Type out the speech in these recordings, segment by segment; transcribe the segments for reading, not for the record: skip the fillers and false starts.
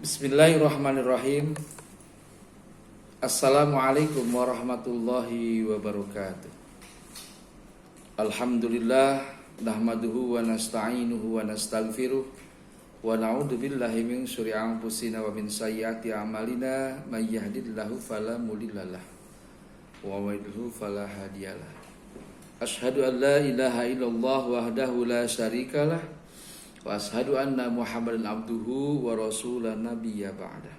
Bismillahirrahmanirrahim. Assalamualaikum warahmatullahi wabarakatuh. Alhamdulillah nahmaduhu wa nasta'inuhu wa nastaghfiruh wa na'udzu billahi min syururi anfusina wa min sayyiati a'malina may yahdihillahu fala mudhillalah wa may yudhlil fala hadiyalah. Asyhadu an la ilaha illallah wahdahu la syarikalah wa ashadu anna Muhammadan abduhu wa rasulan nabiyya ba'dah.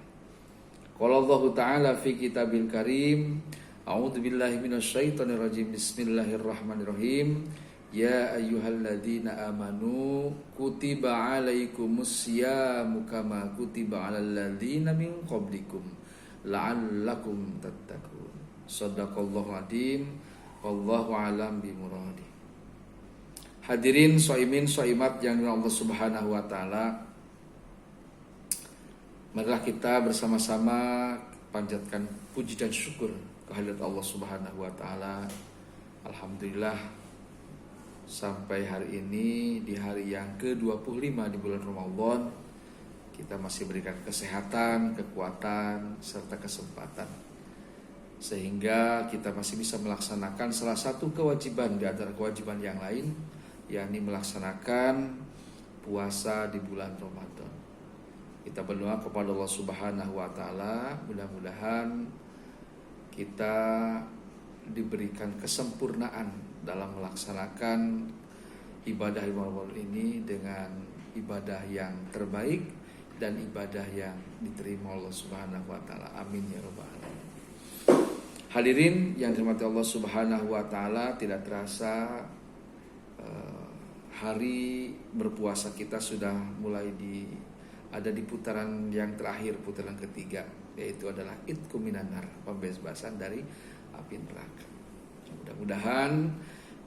Qala Allah Ta'ala fi kitabil karim, a'udzu billahi minasyaitonir rajim. Bismillahirrahmanirrahim. Ya ayyuhalladzina amanu kutiba alaikumus syamu kama kutiba alal ladzina min qablikum la'allakum tattaqun. Shadaqallahu adzim. Wallahu a'lam bimuradi. Hadirin shaimin shaimat yang Allah Subhanahu wa taala, marilah kita bersama-sama panjatkan puji dan syukur kehadirat Allah Subhanahu wa taala. Alhamdulillah sampai hari ini di hari yang ke-25 di bulan Ramadan kita masih berikan kesehatan, kekuatan serta kesempatan sehingga kita masih bisa melaksanakan salah satu kewajiban di antara kewajiban yang lain, yakni melaksanakan puasa di bulan Ramadan. Kita berdoa kepada Allah Subhanahu wa taala, mudah-mudahan kita diberikan kesempurnaan dalam melaksanakan ibadah Ramadan ini dengan ibadah yang terbaik dan ibadah yang diterima Allah Subhanahu wa taala. Amin ya rabbal alamin. Hadirin yang dirahmati Allah Subhanahu wa taala, tidak terasa hari berpuasa kita sudah mulai ada di putaran yang terakhir, putaran ketiga, yaitu adalah Idku minan nar, pembebasan dari api neraka. Mudah-mudahan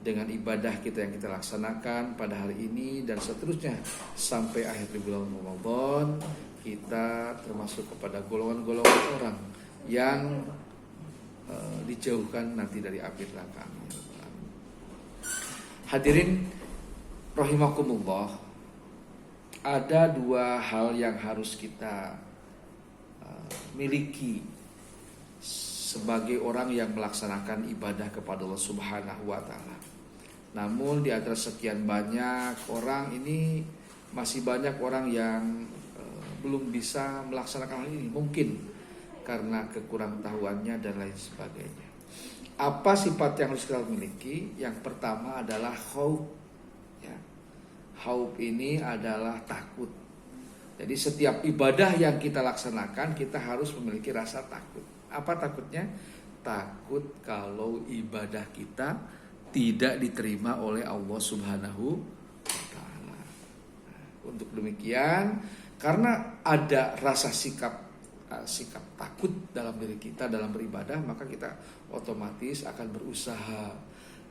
dengan ibadah kita yang kita laksanakan pada hari ini dan seterusnya sampai akhir bulan Ramadan, kita termasuk kepada golongan-golongan orang yang dijauhkan nanti dari api neraka. Hadirin rahimakumullah, ada dua hal yang harus kita miliki sebagai orang yang melaksanakan ibadah kepada Allah Subhanahu wa taala. Namun di antara sekian banyak orang ini masih banyak orang yang belum bisa melaksanakan hal ini, mungkin karena kekurang tahuannya dan lain sebagainya. Apa sifat yang harus kita miliki? Yang pertama adalah khauf. Khauf ini adalah takut. Jadi setiap ibadah yang kita laksanakan, kita harus memiliki rasa takut. Apa takutnya? Takut kalau ibadah kita tidak diterima oleh Allah Subhanahu wa taala. Untuk demikian, karena ada rasa sikap takut dalam diri kita dalam beribadah, maka kita otomatis akan berusaha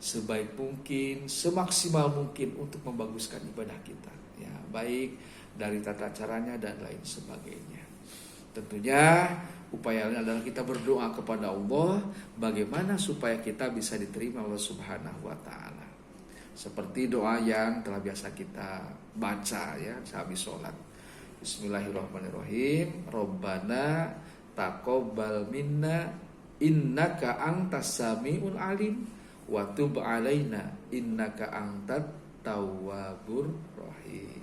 sebaik mungkin, semaksimal mungkin untuk membaguskan ibadah kita, ya, baik dari tata caranya dan lain sebagainya. Tentunya upaya ini adalah kita berdoa kepada Allah bagaimana supaya kita bisa diterima Allah Subhanahu wa taala. Seperti doa yang telah biasa kita baca ya sehabis sholat. Bismillahirrahmanirrahim. Rabbana taqabbal minna innaka antas samiul alim wa tub alaina innaka antat tawwabur rahim.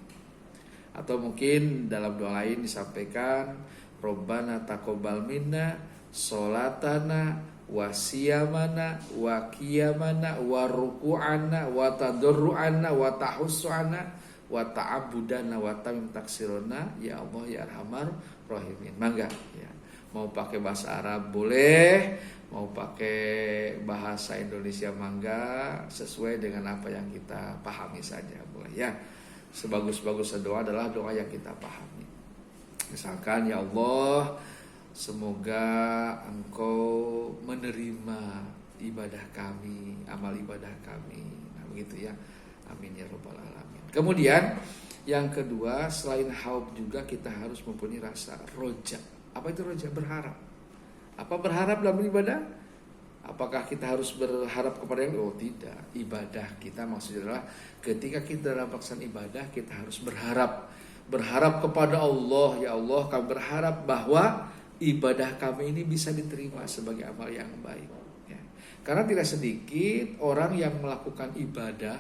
Atau mungkin dalam doa lain disampaikan Rabbana taqabbal minna sholatana wa siyamana wa qiyamana wa ruku'ana wa tadarru'ana wa tahussu'ana wa ta'abudana wa tamim taksirona ya Allah ya arhamar rahimin. Mangga ya. Mau pakai bahasa Arab boleh, mau pakai bahasa Indonesia mangga, sesuai dengan apa yang kita pahami saja boleh ya. Sebagus-bagus doa adalah doa yang kita pahami. Misalkan ya Allah, semoga Engkau menerima ibadah kami, amal ibadah kami. Nah begitu ya. Amin ya rabbal alamin. Kemudian yang kedua, selain haub juga kita harus mempunyai rasa roja. Apa itu roja? Berharap. Apa berharap dalam ibadah? Apakah kita harus berharap kepada yang? Oh tidak. Ibadah kita maksudnya adalah ketika kita dalam pelaksanaan ibadah kita harus berharap berharap kepada Allah, ya Allah kami berharap bahwa ibadah kami ini bisa diterima sebagai amal yang baik. Ya. Karena tidak sedikit orang yang melakukan ibadah,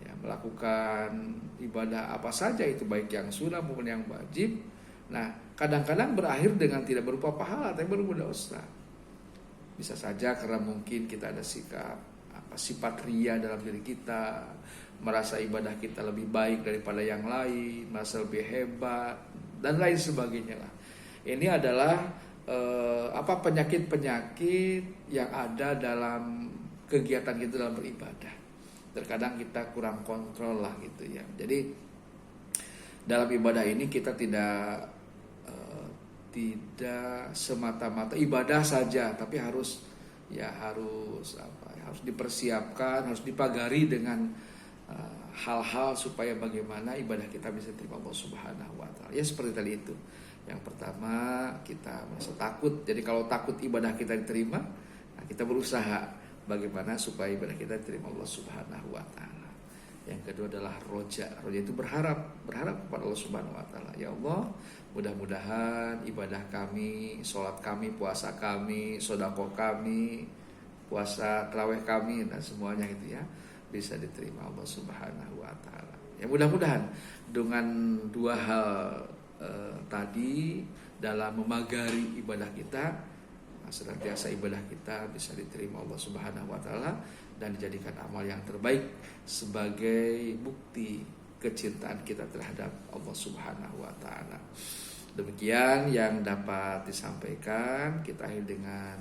ya, melakukan ibadah apa saja itu, baik yang sunnah maupun yang wajib. Nah, kadang-kadang berakhir dengan tidak berupa pahala, tapi berupa dosa. Bisa saja karena mungkin kita ada sifat ria dalam diri kita, merasa ibadah kita lebih baik daripada yang lain, merasa lebih hebat dan lain sebagainya lah. Ini adalah penyakit-penyakit yang ada dalam kegiatan kita dalam beribadah. Terkadang kita kurang kontrol lah gitu ya. Jadi dalam ibadah ini kita tidak semata-mata ibadah saja, tapi harus dipersiapkan, harus dipagari dengan hal-hal supaya bagaimana ibadah kita bisa diterima Allah Subhanahu wa taala. Ya seperti tadi itu. Yang pertama, kita merasa takut. Jadi kalau takut ibadah kita diterima, nah kita berusaha bagaimana supaya ibadah kita diterima Allah Subhanahu wa taala. Yang kedua adalah roja. Roja itu berharap kepada Allah Subhanahu wa taala. Ya Allah, mudah-mudahan ibadah kami, sholat kami, puasa kami, sedekah kami, puasa tarawih kami, dan semuanya itu ya bisa diterima Allah Subhanahu wa taala. Ya mudah-mudahan dengan dua hal tadi dalam memagari ibadah kita, senantiasa ibadah kita bisa diterima Allah Subhanahu wa taala dan dijadikan amal yang terbaik sebagai bukti kecintaan kita terhadap Allah Subhanahu wa taala. Demikian yang dapat disampaikan. Kita akhiri dengan